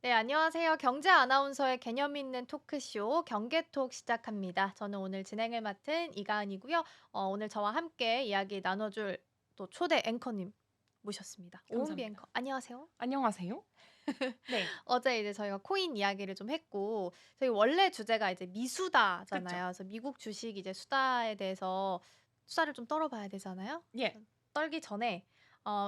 네, 안녕하세요. 경제 아나운서의 개념 있는 토크쇼 경계톡 시작합니다. 저는 오늘 진행을 맡은 이가은이고요. 오늘 저와 함께 이야기 나눠줄 또 초대 앵커님 모셨습니다. 오은비 앵커, 감사합니다. 안녕하세요. 안녕하세요. 네. 어제 이제 저희가 코인 이야기를 좀 했고, 저희 원래 주제가 이제 그쵸. 미수다잖아요. 그래서 미국 주식 이제 수다에 대해서 수다를 좀 떨어봐야 되잖아요. 예. 떨기 전에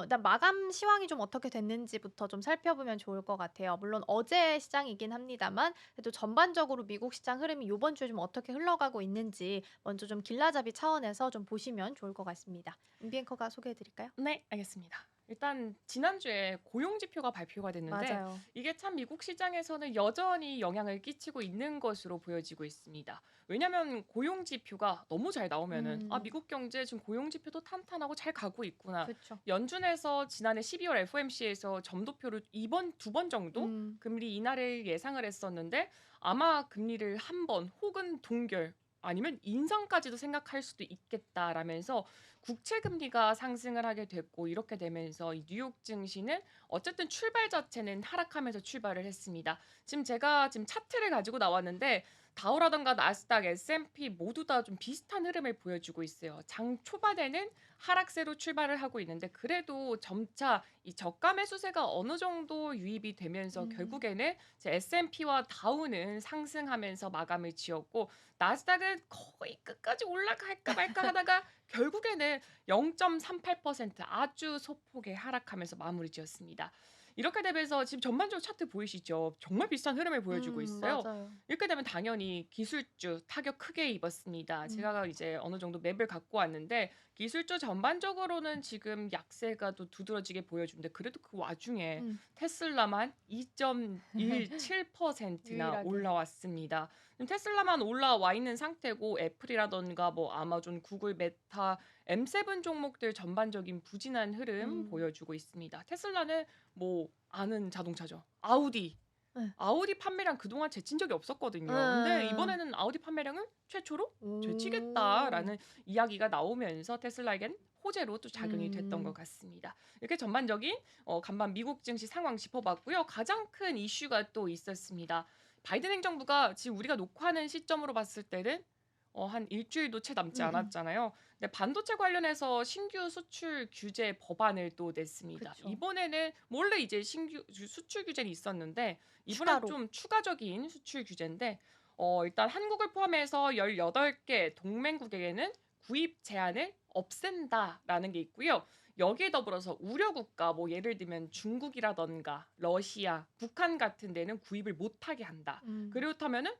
일단 마감 시황이 좀 어떻게 됐는지부터 좀 살펴보면 좋을 것 같아요. 물론 어제 시장이긴 합니다만 그래도 전반적으로 미국 시장 흐름이 요번 주에 좀 어떻게 흘러가고 있는지 먼저 좀 길라잡이 차원에서 좀 보시면 좋을 것 같습니다. 은비 앵커가 소개해 드릴까요? 네, 알겠습니다. 일단 지난주에 고용 지표가 발표가 됐는데 맞아요. 이게 참 미국 시장에서는 여전히 영향을 끼치고 있는 것으로 보여지고 있습니다. 왜냐하면 고용 지표가 너무 잘 나오면은 음. 미국 경제 지금 고용 지표도 탄탄하고 잘 가고 있구나. 그쵸. 연준에서 지난해 12월 FOMC에서 점도표를 이번 두 번 정도 음. 금리 인하를 예상을 했었는데 아마 금리를 한 번 혹은 동결 아니면 인상까지도 생각할 수도 있겠다라면서 국채 금리가 상승을 하게 됐고 이렇게 되면서 이 뉴욕 증시는 어쨌든 출발 자체는 하락하면서 출발을 했습니다. 지금 제가 지금 차트를 가지고 나왔는데 다우라던가 나스닥, S&P 모두 다 좀 비슷한 흐름을 보여주고 있어요. 장 초반에는 하락세로 출발을 하고 있는데 그래도 점차 이 저가 매수세가 어느 정도 유입이 되면서 음. 결국에는 이제 S&P와 다우는 상승하면서 마감을 지었고 나스닥은 거의 끝까지 올라갈까 말까 하다가 결국에는 0.38% 아주 소폭의 하락하면서 마무리 지었습니다. 이렇게 되면서 지금 전반적으로 차트 보이시죠? 정말 비슷한 흐름을 보여주고 있어요. 맞아요. 이렇게 되면 당연히 기술주 타격 크게 입었습니다. 음. 제가 이제 어느 정도 맵을 갖고 왔는데 기술주 전반적으로는 지금 약세가 또 두드러지게 보여주는데 그래도 그 와중에 음. 테슬라만 2.17%나 유일하게. 올라왔습니다. 테슬라만 올라와 있는 상태고 애플이라든가 뭐 아마존, 구글, 메타, M7 종목들 전반적인 부진한 흐름 음. 보여주고 있습니다. 테슬라는 뭐 아는 자동차죠. 아우디. 예. 아우디 판매량 그동안 제친 적이 없었거든요. 근데 예. 이번에는 아우디 판매량을 최초로 오. 되치겠다라는 이야기가 나오면서 테슬라에겐 호재로 또 작용이 됐던 것 음. 같습니다. 이렇게 전반적인 간밤 미국 증시 상황 짚어봤고요. 가장 큰 이슈가 또 있었습니다. 바이든 행정부가 지금 우리가 녹화하는 시점으로 봤을 때는 한 일주일도 채 남지 음음. 않았잖아요. 근데 반도체 관련해서 신규 수출 규제 법안을 또 냈습니다. 그쵸. 이번에는 원래 이제 신규 수출 규제는 있었는데 이번엔 추가로. 좀 추가적인 수출 규제인데 일단 한국을 포함해서 18개 동맹국에게는 구입 제한을 없앤다라는 게 있고요. 여기에 더불어서 우려 국가 뭐 예를 들면 중국이라든가 러시아, 북한 같은 데는 구입을 못하게 한다. 음. 그렇다면은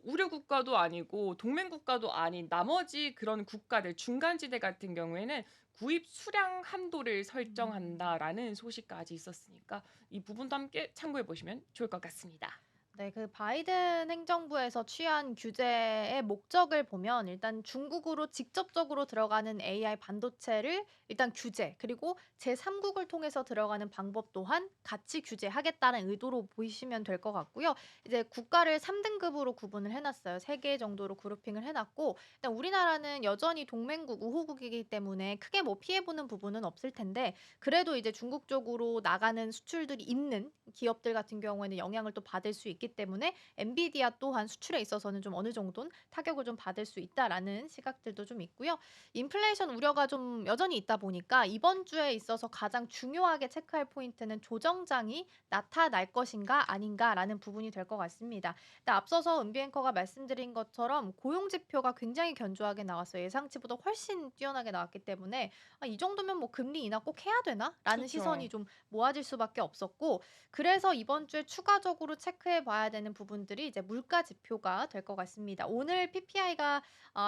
우려 국가도 아니고 동맹 국가도 아닌 나머지 그런 국가들 중간지대 같은 경우에는 구입 수량 한도를 음. 설정한다라는 소식까지 있었으니까 이 부분도 함께 참고해 보시면 좋을 것 같습니다. 네. 그 바이든 행정부에서 취한 규제의 목적을 보면 일단 중국으로 직접적으로 들어가는 AI 반도체를 일단 규제, 그리고 제3국을 통해서 들어가는 방법 또한 같이 규제하겠다는 의도로 보시면 될 것 같고요. 이제 국가를 3 등급으로 구분을 해 놨어요. 3개 정도로 그룹핑을 해 놨고, 일단 우리나라는 여전히 동맹국, 우호국이기 때문에 크게 뭐 피해 보는 부분은 없을 텐데, 그래도 이제 중국 쪽으로 나가는 수출들이 있는 기업들 같은 경우에는 영향을 또 받을 수 있기 때문에 엔비디아 또한 수출에 있어서는 좀 어느 정도는 타격을 좀 받을 수 있다라는 시각들도 좀 있고요. 인플레이션 우려가 좀 여전히 있다 보니까 이번 주에 있어서 가장 중요하게 체크할 포인트는 조정장이 나타날 것인가 아닌가라는 부분이 될 것 같습니다. 근데 앞서서 은비 앵커가 말씀드린 것처럼 고용 지표가 굉장히 견조하게 나왔어요. 예상치보다 훨씬 뛰어나게 나왔기 때문에 '아 이 정도면 뭐 금리 인하 꼭 해야 되나?' 라는 시선이 그쵸. 좀 모아질 수밖에 없었고, 그래서 이번 주에 추가적으로 체크해 봐야 되는 부분들이 이제 물가 지표가 될 것 같습니다. 오늘 PPI가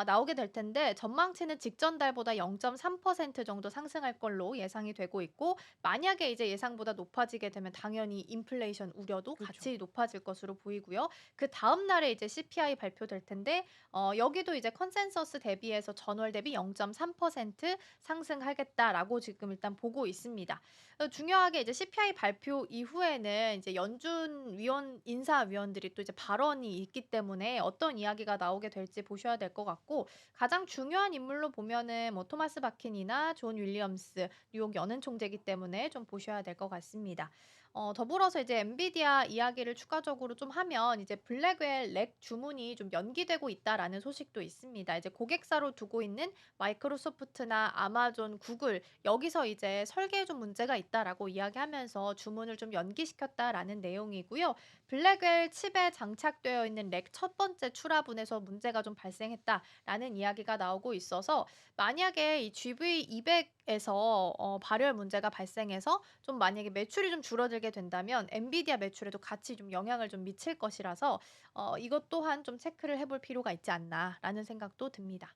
나오게 될 텐데 전망치는 직전 달보다 0.3% 정도 상승할 걸로 예상이 되고 있고, 만약에 이제 예상보다 높아지게 되면 당연히 인플레이션 우려도 그쵸. 같이 높아질 것으로 보이고요. 그다음 날에 이제 CPI 발표될 텐데 여기도 이제 컨센서스 대비해서 전월 대비 0.3% 상승하겠다라고 지금 일단 보고 있습니다. 중요하게 이제 CPI 발표 이후에는 이제 연준 인사위원들이 또 이제 발언이 있기 때문에 어떤 이야기가 나오게 될지 보셔야 될 것 같고, 가장 중요한 인물로 보면은 뭐 토마스 바킨이나 존 윌리엄스 뉴욕 연은 총재이기 때문에 좀 보셔야 될 것 같습니다. 더불어서 이제 엔비디아 이야기를 추가적으로 좀 하면 이제 블랙웰 렉 주문이 좀 연기되고 있다라는 소식도 있습니다. 이제 고객사로 두고 있는 마이크로소프트나 아마존, 구글 여기서 이제 설계에 좀 문제가 있다라고 이야기하면서 주문을 좀 연기시켰다라는 내용이고요. 블랙웰 칩에 장착되어 있는 렉 첫 번째 출하분에서 문제가 좀 발생했다라는 이야기가 나오고 있어서 만약에 이 GV200에서 발열 문제가 발생해서 좀 만약에 매출이 좀 줄어들게 된다면 엔비디아 매출에도 같이 좀 영향을 좀 미칠 것이라서 이것 또한 좀 체크를 해볼 필요가 있지 않나라는 생각도 듭니다.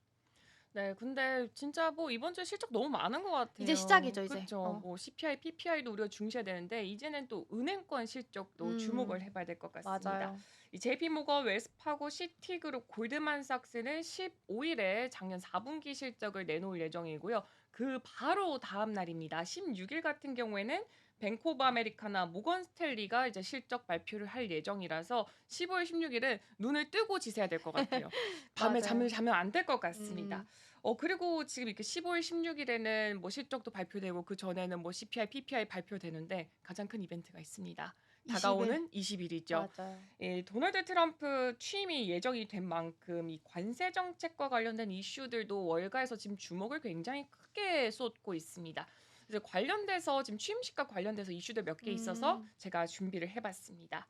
네. 근데 진짜 뭐 이번 주에 실적 너무 많은 것 이제 같아요. 시작이죠, 이제. 그쵸. 뭐 CPI, PPI도 우리가 중시해야 되는데 이제는 또 은행권 실적도 주목을 해 봐야 될 것 같습니다. 맞아요. 이 JP모건, 웰스파고, 시티그룹, 골드만삭스는 15 일에 작년 4분기 실적을 내놓을 예정이고요. 그 바로 다음 날입니다. 16일 같은 경우에는 뱅크 오브 아메리카나 모건 스탠리가 이제 실적 발표를 할 예정이라서 15일, 16일은 눈을 뜨고 지새야 될 것 같아요. 밤에 잠을 맞아요. 자면 안 될 것 같습니다. 음. 그리고 지금 이렇게 15일, 16일에는 뭐 실적도 발표되고 그전에는 뭐 CPI, PPI 발표되는데 가장 큰 이벤트가 있습니다. 20일. 다가오는 20일이죠. 맞아요. 이 도널드 트럼프 취임이 예정이 된 만큼 이 관세 정책과 관련된 이슈들도 월가에서 지금 주목을 굉장히 크게 쏟고 있습니다. 그래서 관련돼서 지금 취임식과 관련돼서 이슈들 몇 개 있어서 음. 제가 준비를 해봤습니다.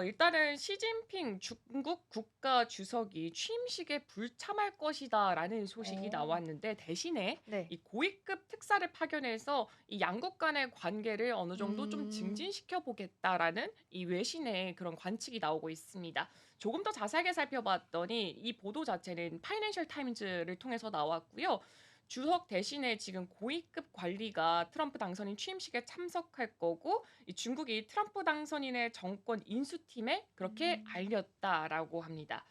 일단은 시진핑 중국 국가 주석이 취임식에 불참할 것이다라는 소식이 어. 나왔는데 대신에 네. 이 고위급 특사를 파견해서 이 양국 간의 관계를 어느 정도 좀 음. 증진시켜 보겠다라는 이 외신의 그런 관측이 나오고 있습니다. 조금 더 자세하게 살펴봤더니 이 보도 자체는 파이낸셜 타임즈를 통해서 나왔고요. 주석 대신에 지금 고위급 관리가 트럼프 당선인 취임식에 참석할 거고 이 중국이 트럼프 당선인의 정권 인수팀에 그렇게 음. 알렸다라고 합니다.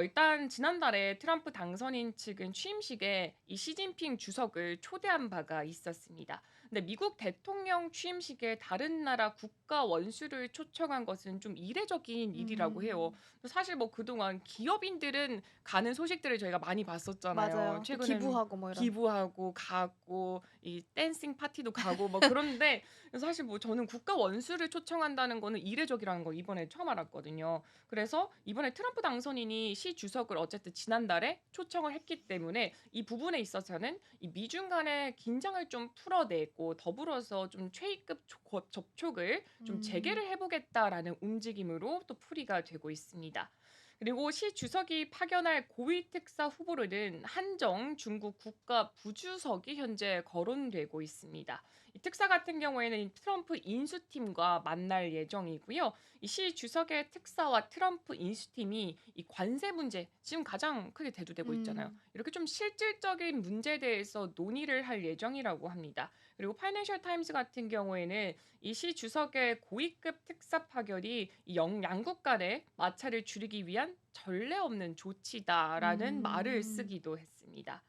일단 지난달에 트럼프 당선인 측은 취임식에 이 시진핑 주석을 초대한 바가 있었습니다. 근데 미국 대통령 취임식에 다른 나라 국가 원수를 초청한 것은 좀 이례적인 일이라고 해요. 음. 사실 뭐 그동안 기업인들은 가는 소식들을 저희가 많이 봤었잖아요. 맞아요. 또 최근엔 기부하고 뭐 이런. 기부하고 가고 이 댄싱 파티도 가고 뭐 그런데 사실 뭐 저는 국가 원수를 초청한다는 거는 이례적이라는 걸 이번에 처음 알았거든요. 그래서 이번에 트럼프 당선인이 시 주석을 어쨌든 지난달에 초청을 했기 때문에 이 부분에 있어서는 이 미중 간의 긴장을 좀 풀어내고 더불어서 좀 최이급 접촉을 좀 음. 재개를 해보겠다라는 움직임으로 또 풀이가 되고 있습니다. 그리고 시 주석이 파견할 고위 특사 후보로는 한정 중국 국가 부주석이 현재 거론되고 있습니다. 이 특사 같은 경우에는 이 트럼프 인수팀과 만날 예정이고요. 이 시 주석의 특사와 트럼프 인수팀이 이 관세 문제 지금 가장 크게 대두되고 있잖아요. 음. 이렇게 좀 실질적인 문제에 대해서 논의를 할 예정이라고 합니다. 그리고 파이낸셜 타임스 같은 경우에는 이 시 주석의 고위급 특사 파견이 이 양국 간의 마찰을 줄이기 위한 전례 없는 조치다라는 말을 음. 쓰기도 했습니다.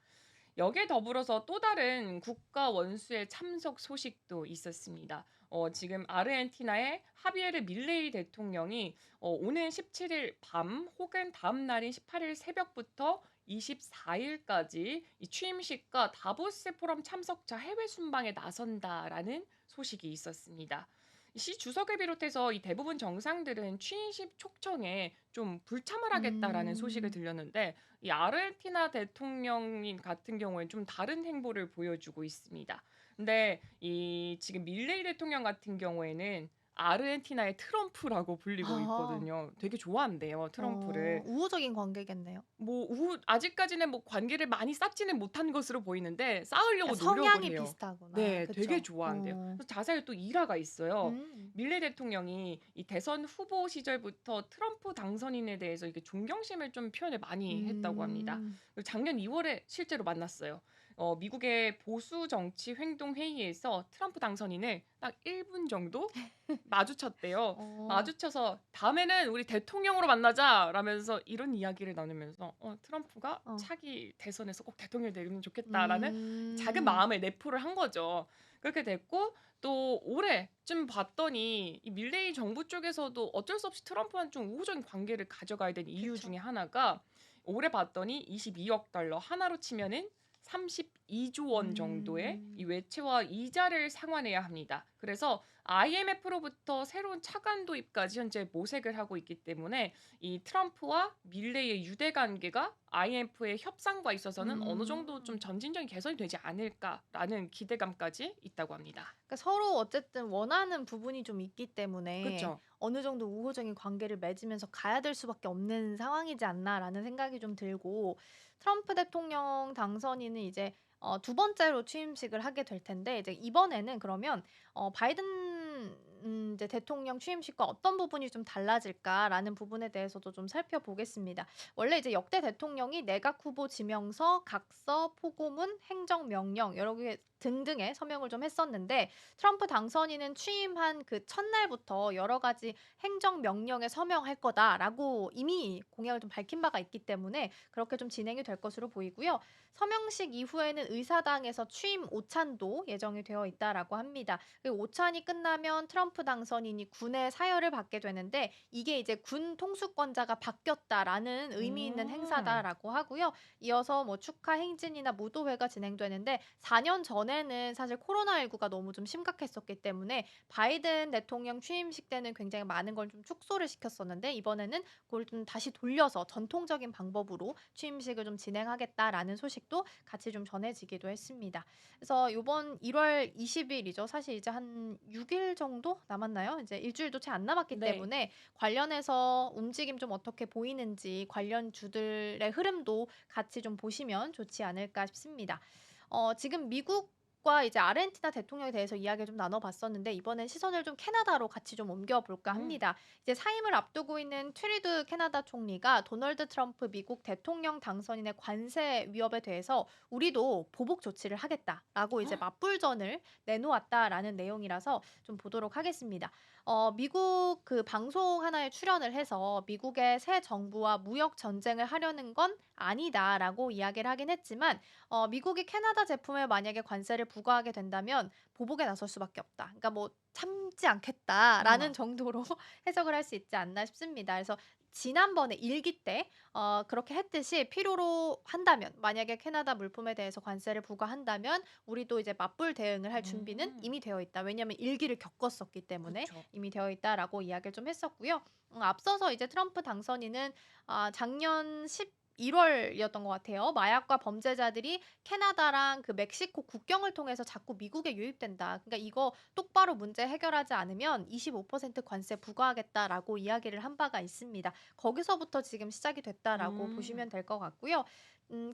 여기에 더불어서 또 다른 국가 원수의 참석 소식도 있었습니다. 지금 아르헨티나의 하비에르 밀레이 대통령이 오는 17일 밤 혹은 다음 날인 18일 새벽부터 24일까지 이 취임식과 다보스 포럼 참석자 해외 순방에 나선다라는 소식이 있었습니다. 시 주석을 비롯해서 이 대부분 정상들은 취임식 초청에 좀 불참을 하겠다라는 소식을 음. 들렸는데 이 아르헨티나 대통령인 같은 경우에는 좀 다른 행보를 보여주고 있습니다. 근데 이 지금 밀레이 대통령 같은 경우에는 아르헨티나의 트럼프라고 불리고 아. 있거든요. 되게 좋아한대요, 트럼프를. 우호적인 관계겠네요. 뭐 아직까지는 뭐 관계를 많이 쌓지는 못한 것으로 보이는데 쌓으려고 그러니까 노력을 성향이 해요. 비슷하구나. 네. 되게 그쵸. 좋아한대요. 그래서 자세히 또 일화가 있어요. 음. 밀레 대통령이 이 대선 후보 시절부터 트럼프 당선인에 대해서 이게 존경심을 좀 표현을 많이 했다고 합니다. 음. 그리고 작년 2 월에 실제로 만났어요. 미국의 보수 정치 행동 회의에서 트럼프 당선인을 딱 1분 정도 마주쳤대요. 어. 마주쳐서 "다음에는 우리 대통령으로 만나자." 라면서 이런 이야기를 나누면서 트럼프가 어. 차기 대선에서 꼭 대통령이 되면 좋겠다라는 작은 음. 마음을 내포를 한 거죠. 그렇게 됐고 또 올해쯤 봤더니 이 밀레이 정부 쪽에서도 어쩔 수 없이 트럼프와는 좀 우호적인 관계를 가져가야 되는 이유 그쵸. 중에 하나가 올해 봤더니 22억 달러 하나로 치면은 32조 원 정도의 이 음. 외채와 이자를 상환해야 합니다. 그래서 IMF로부터 새로운 차관 도입까지 현재 모색을 하고 있기 때문에 이 트럼프와 밀레이의 유대 관계가 IMF의 협상과 있어서는 어느 정도 좀 음. 점진적인 개선이 되지 않을까라는 기대감까지 있다고 합니다. 그러니까 서로 어쨌든 원하는 부분이 좀 있기 때문에 그쵸? 어느 정도 우호적인 관계를 맺으면서 가야 될 수밖에 없는 상황이지 않나라는 생각이 좀 들고 트럼프 대통령 당선인은 이제 두 번째로 취임식을 하게 될 텐데 이제 이번에는 그러면 바이든 이제 대통령 취임식과 어떤 부분이 좀 달라질까라는 부분에 대해서도 좀 살펴보겠습니다. 원래 이제 역대 대통령이 내각 후보 지명서, 각서, 포고문, 행정명령 여러 개 등등의 서명을 좀 했었는데 트럼프 당선인은 취임한 그 첫날부터 여러 가지 행정명령에 서명할 거다라고 이미 공약을 좀 밝힌 바가 있기 때문에 그렇게 좀 진행이 될 것으로 보이고요. 서명식 이후에는 의사당에서 취임 오찬도 예정이 되어 있다라고 합니다. 그 오찬이 끝나면 트럼프 당선인이 군의 사열을 받게 되는데 이게 이제 군 통수권자가 바뀌었다라는 의미 있는 음. 행사다라고 하고요. 이어서 뭐 축하 행진이나 무도회가 진행되는데 4년 전에는 사실 코로나19가 너무 좀 심각했었기 때문에 바이든 대통령 취임식 때는 굉장히 많은 걸 좀 축소를 시켰었는데 이번에는 그걸 좀 다시 돌려서 전통적인 방법으로 취임식을 좀 진행하겠다라는 소식도 같이 좀 전해지기도 했습니다. 그래서 요번 1월 20일이죠. 사실 이제 한 6일 정도 남았나요? 이제 일주일도 채 안 남았기 네. 때문에 관련해서 움직임 좀 어떻게 보이는지 관련 주들의 흐름도 같이 좀 보시면 좋지 않을까 싶습니다. 지금 미국과 이제 아르헨티나 대통령에 대해서 이야기를 좀 나눠봤었는데 이번엔 시선을 좀 캐나다로 같이 좀 옮겨볼까 음. 합니다. 이제 사임을 앞두고 있는 트리드 캐나다 총리가 도널드 트럼프 미국 대통령 당선인의 관세 위협에 대해서 우리도 보복 조치를 하겠다라고 이제 맞불전을 내놓았다라는 내용이라서 좀 보도록 하겠습니다. 미국 그 방송 하나에 출연을 해서 미국의 새 정부와 무역 전쟁을 하려는 건 아니다라고 이야기를 하긴 했지만 미국이 캐나다 제품에 만약에 관세를 부과하게 된다면 보복에 나설 수밖에 없다. 그러니까 뭐 참지 않겠다라는 어머나. 정도로 해석을 할 수 있지 않나 싶습니다. 그래서 지난번에 일기 때 그렇게 했듯이 필요로 한다면 만약에 캐나다 물품에 대해서 관세를 부과한다면 우리도 이제 맞불 대응을 할 준비는 음. 이미 되어 있다. 왜냐하면 일기를 겪었었기 때문에 그쵸. 이미 되어 있다라고 이야기를 좀 했었고요. 앞서서 이제 트럼프 당선인은 작년 11월이었던 것 같아요. 마약과 범죄자들이 캐나다랑 그 멕시코 국경을 통해서 자꾸 미국에 유입된다. 그러니까 이거 똑바로 문제 해결하지 않으면 25% 관세 부과하겠다라고 이야기를 한 바가 있습니다. 거기서부터 지금 시작이 됐다라고 음. 보시면 될 것 같고요.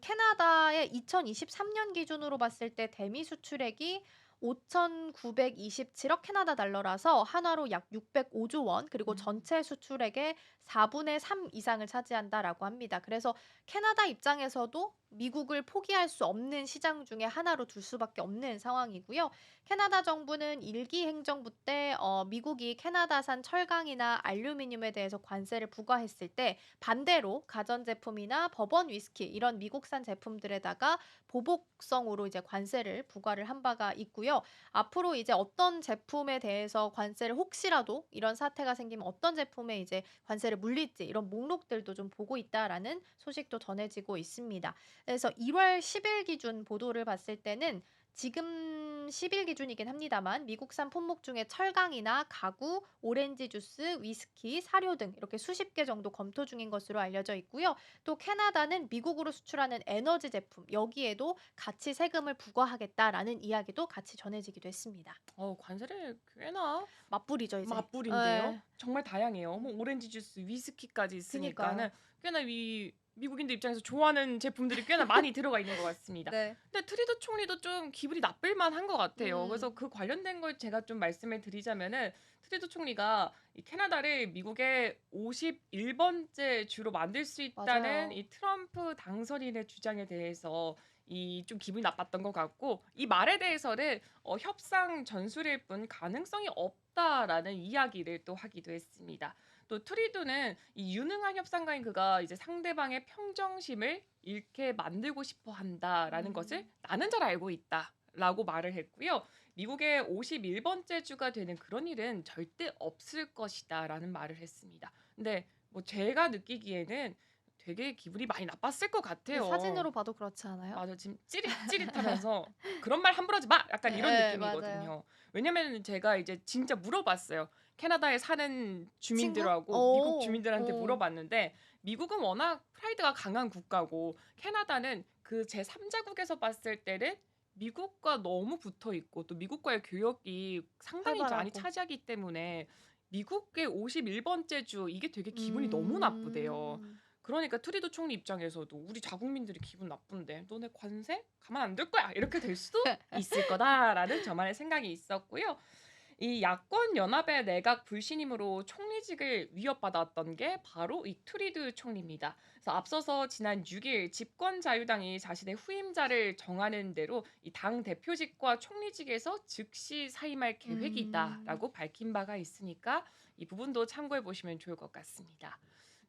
캐나다의 2023년 기준으로 봤을 때 대미 수출액이 5,927억 캐나다 달러라서 한화로 약 605조 원, 그리고 음. 전체 수출액의 4분의 3 이상을 차지한다라고 합니다. 그래서 캐나다 입장에서도 미국을 포기할 수 없는 시장 중에 하나로 둘 수밖에 없는 상황이고요. 캐나다 정부는 일기 행정부 때 미국이 캐나다산 철강이나 알루미늄에 대해서 관세를 부과했을 때 반대로 가전제품이나 버번 위스키 이런 미국산 제품들에다가 보복성으로 이제 관세를 부과를 한 바가 있고요. 앞으로 이제 어떤 제품에 대해서 관세를 혹시라도 이런 사태가 생기면 어떤 제품에 이제 관세를 물릴지 이런 목록들도 좀 보고 있다라는 소식도 전해지고 있습니다. 그래서 1월 10일 기준 보도를 봤을 때는 지금 10일 기준이긴 합니다만 미국산 품목 중에 철강이나 가구, 오렌지 주스, 위스키, 사료 등 이렇게 수십 개 정도 검토 중인 것으로 알려져 있고요. 또 캐나다는 미국으로 수출하는 에너지 제품 여기에도 같이 세금을 부과하겠다라는 이야기도 같이 전해지기도 했습니다. 관세를 꽤나 맞불이죠, 이제. 맞불인데요. 예. 정말 다양해요. 뭐 음. 오렌지 주스, 위스키까지 있으니까는 그니까요. 꽤나 이 미국인들 입장에서 좋아하는 제품들이 꽤나 많이 들어가 있는 것 같습니다. 네. 근데 트리도 총리도 좀 기분이 나쁠 만한 것 같아요. 그래서 음. 그 관련된 걸 제가 좀 말씀을 드리자면은 트리도 총리가 이 캐나다를 미국의 51번째 주로 만들 수 있다는 맞아요. 이 트럼프 당선인의 주장에 대해서 이 좀 기분이 나빴던 것 같고 이 말에 대해서는 협상 전술일 뿐 가능성이 없다라는 이야기를 또 하기도 했습니다. 또 트리도는 이 유능한 협상가인 그가 이제 상대방의 평정심을 잃게 만들고 싶어 한다라는 것을 음. 나는 잘 알고 있다라고 말을 했고요. 미국의 51번째 주가 되는 그런 일은 절대 없을 것이다라는 말을 했습니다. 근데 뭐 제가 느끼기에는 되게 기분이 많이 나빴을 것 근데 같아요. 사진으로 봐도 그렇지 않아요? 맞아. 지금 찌릿찌릿하면서 "그런 말 함부로 하지 마." 약간 이런 예 맞아요. 느낌이거든요. 왜냐면은 제가 이제 진짜 물어봤어요. 캐나다에 사는 친구? 주민들하고 미국 어. 주민들한테 어. 물어봤는데 미국은 워낙 프라이드가 강한 국가고 캐나다는 그 제3 자국에서 봤을 때는 미국과 너무 붙어 있고 또 미국과의 교역이 상당히 많이 활발하고. 차지하기 때문에 미국의 51번째 주 이게 되게 기분이 너무 나쁘대요. 음. 그러니까 트루도 총리 입장에서도 '우리 자국민들이 기분 나쁜데 너네 관세 가만 안 둘 거야.' 이렇게 될 수도 있을 거다라는 저만의 생각이 있었고요. 이 야권 연합의 내각 불신임으로 총리직을 위협받았던 게 바로 이 트루도 총리입니다. 그래서 앞서서 지난 6일 집권 자유당이 자신의 후임자를 정하는 대로 이 당 대표직과 총리직에서 즉시 사임할 음. 계획이다라고 밝힌 바가 있으니까 이 부분도 참고해 보시면 좋을 것 같습니다.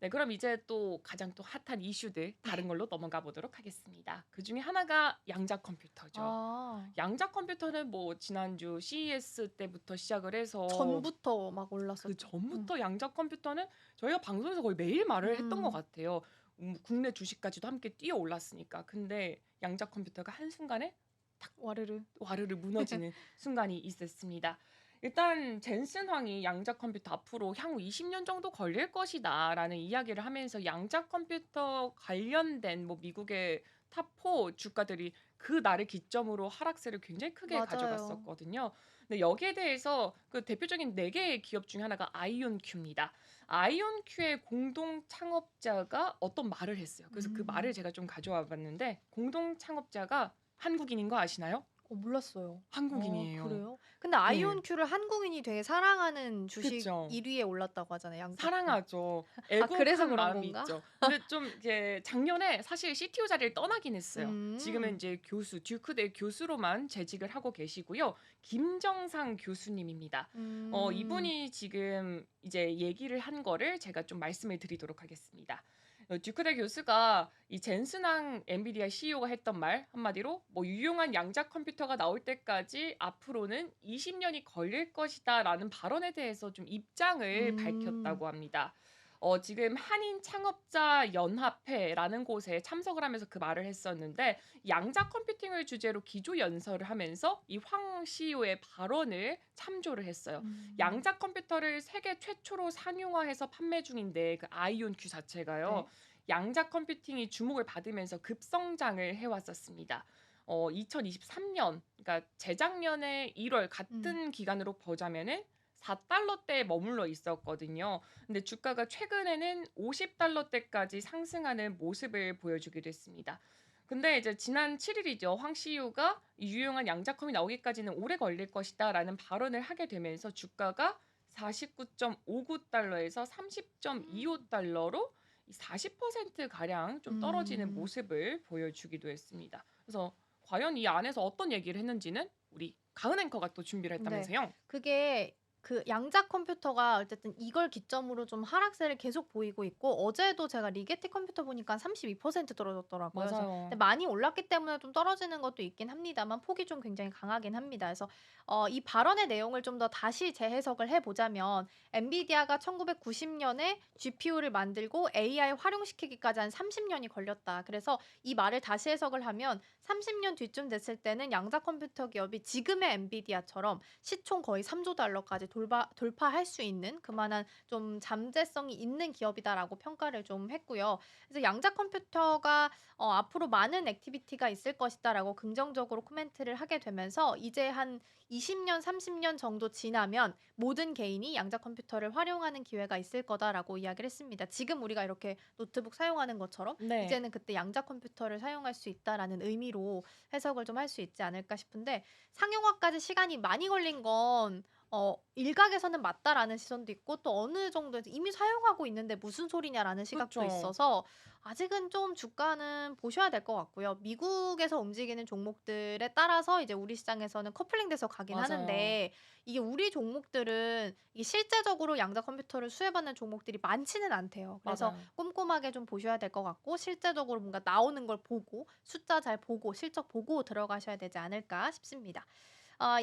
네, 그럼 이제 또 가장 또 핫한 이슈들 네. 다른 걸로 넘어가 보도록 하겠습니다. 그중에 하나가 양자 컴퓨터죠. 아. 양자 컴퓨터는 뭐 지난주 CES 때부터 시작을 해서 전부터 막 올랐었죠. 음. 그전부터 양자 컴퓨터는 저희가 방송에서 거의 매일 말을 했던 것 음. 같아요. 국내 주식까지도 함께 뛰어 올랐으니까. 근데 양자 컴퓨터가 한순간에 와르르. 와르르 무너지는 순간이 있었습니다. 일단 젠슨 황이 양자 컴퓨터 앞으로 향후 20년 정도 걸릴 것이다라는 이야기를 하면서 양자 컴퓨터 관련된 뭐 미국의 탑4 주가들이 그 날을 기점으로 하락세를 굉장히 크게 맞아요. 가져갔었거든요. 근데 여기에 대해서 그 대표적인 4개의 기업 중에 하나가 아이온큐입니다. 아이온큐의 공동 창업자가 어떤 말을 했어요. 그래서 그 말을 음. 제가 좀 가져와 봤는데 공동 창업자가 한국인인 거 아시나요? 몰랐어요. 한국인이에요. 그래요? 근데 네. 아이온큐를 한국인이 되게 사랑하는 주식 그쵸. 1 위에 올랐다고 하잖아요, 양자컴. 사랑하죠. 아 그래서 애국한 그런 마음이 건가? 있죠. 근데 좀 이게 작년에 사실 CTO 자리를 떠나긴 했어요. 지금은 음. 이제 교수, 듀크대 교수로만 재직을 하고 계시고요. 김정상 교수님입니다. 음. 이분이 지금 이제 얘기를 한 거를 제가 좀 말씀을 드리도록 하겠습니다. 듀크대 교수가 이 젠슨왕 엔비디아 CEO가 했던 말 한마디로 뭐 유용한 양자 컴퓨터가 나올 때까지 앞으로는 20년이 걸릴 것이다라는 발언에 대해서 좀 입장을 음. 밝혔다고 합니다. 지금 한인 창업자 연합회라는 곳에 참석을 하면서 그 말을 했었는데 양자 컴퓨팅을 주제로 기조 연설을 하면서 이 황 CEO의 발언을 참조를 했어요. 음. 양자 컴퓨터를 세계 최초로 상용화해서 판매 중인데 그 아이온큐 자체가요. 네. 양자 컴퓨팅이 주목을 받으면서 급성장을 해왔었습니다. 2023년, 그러니까 재작년에 1월 음. 같은 기간으로 보자면은 4달러대에 머물러 있었거든요. 근데 주가가 최근에는 50달러대까지 상승하는 모습을 보여주기도 했습니다. 근데 이제 지난 7일이죠. 황 CEO가 유용한 양자컴이 나오기까지는 오래 걸릴 것이다라는 발언을 하게 되면서 주가가 49.59달러에서 30.25달러로 40% 가량 좀 떨어지는 음. 모습을 보여주기도 했습니다. 그래서 과연 이 안에서 어떤 얘기를 했는지는 우리 가은 앵커가 또 준비를 네. 했다면서요? 그게 그 양자 컴퓨터가 어쨌든 이걸 기점으로 좀 하락세를 계속 보이고 있고 어제도 제가 리게티 컴퓨터 보니까 32% 떨어졌더라고요. 그래서 근데 맞아요. 많이 올랐기 때문에 좀 떨어지는 것도 있긴 합니다만 폭이 좀 굉장히 강하긴 합니다. 그래서 이 발언의 내용을 좀 더 다시 재해석을 해 보자면 엔비디아가 1990년에 GPU를 만들고 AI 활용시키기까지 한 30년이 걸렸다. 그래서 이 말을 다시 해석을 하면 30년 뒤쯤 됐을 때는 양자 컴퓨터 기업이 지금의 엔비디아처럼 시총 거의 3조 달러까지 돌파할 수 있는 그만한 좀 잠재성이 있는 기업이다라고 평가를 좀 했고요. 그래서 양자 컴퓨터가 앞으로 많은 액티비티가 있을 것이다라고 긍정적으로 코멘트를 하게 되면서 이제 한 20년, 30년 정도 지나면 모든 개인이 양자 컴퓨터를 활용하는 기회가 있을 거다라고 이야기를 했습니다. 지금 우리가 이렇게 노트북 사용하는 것처럼 네. 이제는 그때 양자 컴퓨터를 사용할 수 있다라는 의미로 해석을 좀 할 수 있지 않을까 싶은데 상용화까지 시간이 많이 걸린 건 일각에서는 맞다라는 시선도 있고 또 어느 정도에서 이미 사용하고 있는데 무슨 소리냐라는 시각도 그쵸. 있어서 아직은 좀 주가는 보셔야 될 것 같고요. 미국에서 움직이는 종목들에 따라서 이제 우리 시장에서는 커플링돼서 가긴 맞아요. 하는데 이게 우리 종목들은 이게 실제적으로 양자 컴퓨터를 수혜받는 종목들이 많지는 않대요. 그래서 맞아요. 꼼꼼하게 좀 보셔야 될 것 같고 실제적으로 뭔가 나오는 걸 보고 숫자 잘 보고 실적 보고 들어가셔야 되지 않을까 싶습니다.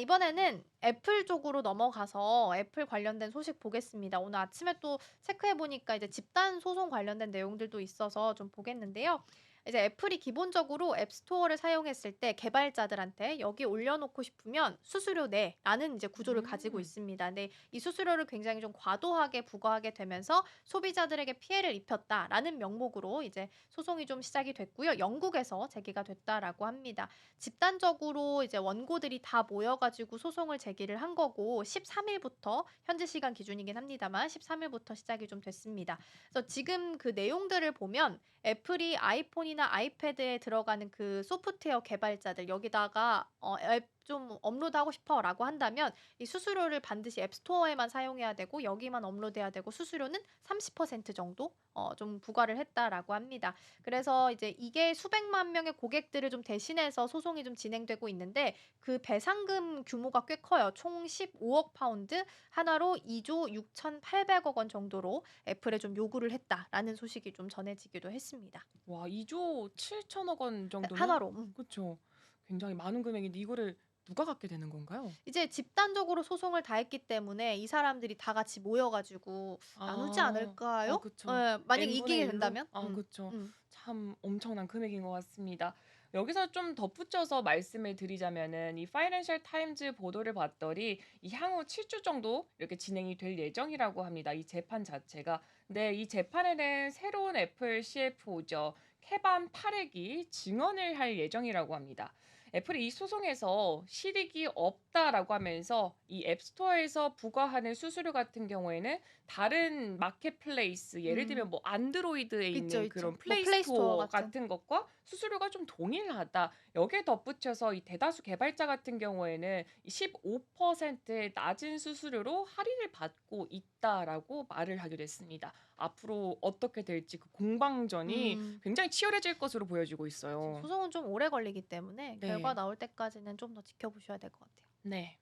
이번에는 애플 쪽으로 넘어가서 애플 관련된 소식 보겠습니다. 오늘 아침에 또 체크해 보니까 이제 집단 소송 관련된 내용들도 있어서 좀 보겠는데요. 이제 애플이 기본적으로 앱스토어를 사용했을 때 개발자들한테 "여기 올려놓고 싶으면 수수료 내."라는 이제 구조를 가지고 음. 있습니다. 근데 이 수수료를 굉장히 좀 과도하게 부과하게 되면서 "소비자들에게 피해를 입혔다."라는 명목으로 이제 소송이 좀 시작이 됐고요. 영국에서 제기가 됐다라고 합니다. 집단적으로 이제 원고들이 다 모여 가지고 소송을 제기를 한 거고 13 일부터 현지 시간 기준이긴 합니다만 13 일부터 시작이 좀 됐습니다. 그래서 지금 그 내용들을 보면 애플이 아이폰이나 아이패드에 들어가는 그 소프트웨어 개발자들 여기다가 "앱 좀 업로드하고 싶어."라고 한다면 이 수수료를 반드시 앱스토어에만 사용해야 되고 여기만 업로드해야 되고 수수료는 30% 정도 좀 부과를 했다라고 합니다. 그래서 이제 이게 수백만 명의 고객들을 좀 대신해서 소송이 좀 진행되고 있는데 그 배상금 규모가 꽤 커요. 총 15억 파운드, 하나로 2조 6,800억 원 정도로 애플에 좀 요구를 했다라는 소식이 좀 전해지기도 했습니다. 와 2조 7천억 원 네, 정도면 하나로. 그쵸. 굉장히 많은 금액인데 이거를 누가 갖게 되는 건가요? 이제 집단적으로 소송을 다 했기 때문에 이 사람들이 다 같이 모여 가지고 나누지 아. 아 않을까요? 그쵸. 예. 만약에 n분의 이기게 1로? 된다면? 아 그쵸. 음. 참 엄청난 금액인 것 같습니다. 여기서 좀 덧붙여서 말씀을 드리자면은 이 파이낸셜 타임즈 보도를 봤더니 이 향후 7주 정도 이렇게 진행이 될 예정이라고 합니다, 이 재판 자체가. 근데 이 재판에는 새로운 애플 CFO죠. 케반 파렉이 증언을 할 예정이라고 합니다. 애플이 이 소송에서 실익이 없다라고 하면서 이 앱스토어에서 부과하는 수수료 같은 경우에는 다른 마켓플레이스 예를 들면 음. 뭐 안드로이드에 있죠, 있는 있죠. 그런 뭐 플레이 플레이스토어 스토어 같은. 같은 것과 수수료가 좀 동일하다. 여기에 덧붙여서 이 대다수 개발자 같은 경우에는 이 15%의 낮은 수수료로 할인을 받고 있다라고 말을 하기도 했습니다. 앞으로 어떻게 될지 그 공방전이 음. 굉장히 치열해질 것으로 보여지고 그쵸. 있어요. 소송은 좀 오래 걸리기 때문에 결과 네. 나올 때까지는 좀 더 지켜보셔야 될 것 같아요. 네. 네.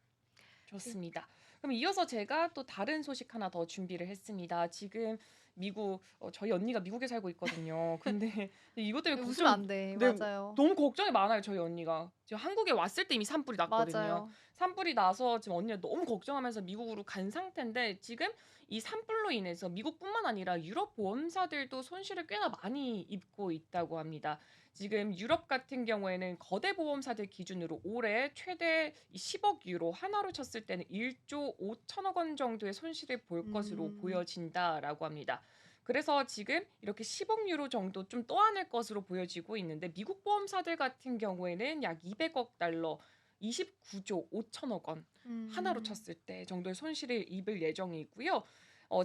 좋습니다. 그럼 이어서 제가 또 다른 소식 하나 더 준비를 했습니다. 지금 미국 저희 언니가 미국에 살고 있거든요. 근데 이것 때문에 웃으면 걱정이 안 돼. 네 맞아요. 너무 걱정이 많아요, 저희 언니가. 지금 한국에 왔을 때 이미 산불이 났거든요. 맞아요. 산불이 나서 지금 언니가 너무 걱정하면서 미국으로 간 상태인데 지금 이 산불로 인해서 미국뿐만 아니라 유럽 보험사들도 손실을 꽤나 많이 입고 있다고 합니다. 지금 유럽 같은 경우에는 거대 보험사들 기준으로 올해 최대 이 10억 유로 하나로 쳤을 때는 1조 5천억 원 정도의 손실을 볼 것으로 음. 보여진다라고 합니다. 그래서 지금 이렇게 10억 유로 정도 좀 떠안을 것으로 보여지고 있는데 미국 보험사들 같은 경우에는 약 200억 달러, 29조 5천억 원 하나로 음. 쳤을 때 정도의 손실을 입을 예정이고요.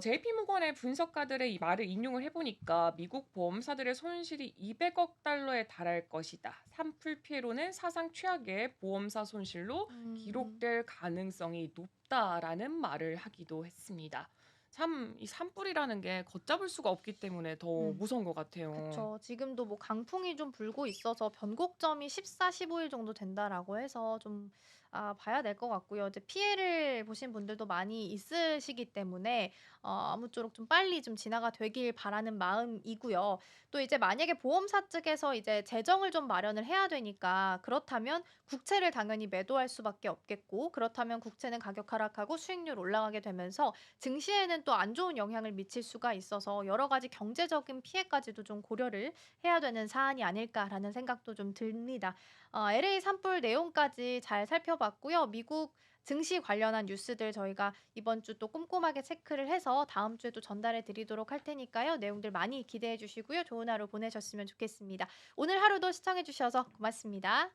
JP모건의 분석가들의 이 말을 인용을 해보니까 미국 보험사들의 손실이 200억 달러에 달할 것이다. 산불 피해로는 사상 최악의 보험사 손실로 음. 기록될 가능성이 높다라는 말을 하기도 했습니다. 참 이 산불이라는 게 걷잡을 수가 없기 때문에 더 음. 무서운 것 같아요. 그쵸. 지금도 뭐 강풍이 좀 불고 있어서 변곡점이 14-15일 정도 된다라고 해서 좀 봐야 될 것 같고요. 이제 피해를 보신 분들도 많이 있으시기 때문에 아무쪼록 좀 빨리 좀 진화가 되길 바라는 마음이고요. 또 이제 만약에 보험사 측에서 이제 재정을 좀 마련을 해야 되니까 그렇다면 국채를 당연히 매도할 수밖에 없겠고 그렇다면 국채는 가격 하락하고 수익률 올라가게 되면서 증시에는 또 안 좋은 영향을 미칠 수가 있어서 여러 가지 경제적인 피해까지도 좀 고려를 해야 되는 사안이 아닐까라는 생각도 좀 듭니다. LA 산불 내용까지 잘 살펴봤고요. 미국 증시 관련한 뉴스들 저희가 이번 주 또 꼼꼼하게 체크를 해서 다음 주에 또 전달해 드리도록 할 테니까요. 내용들 많이 기대해 주시고요. 좋은 하루 보내셨으면 좋겠습니다. 오늘 하루도 시청해 주셔서 고맙습니다.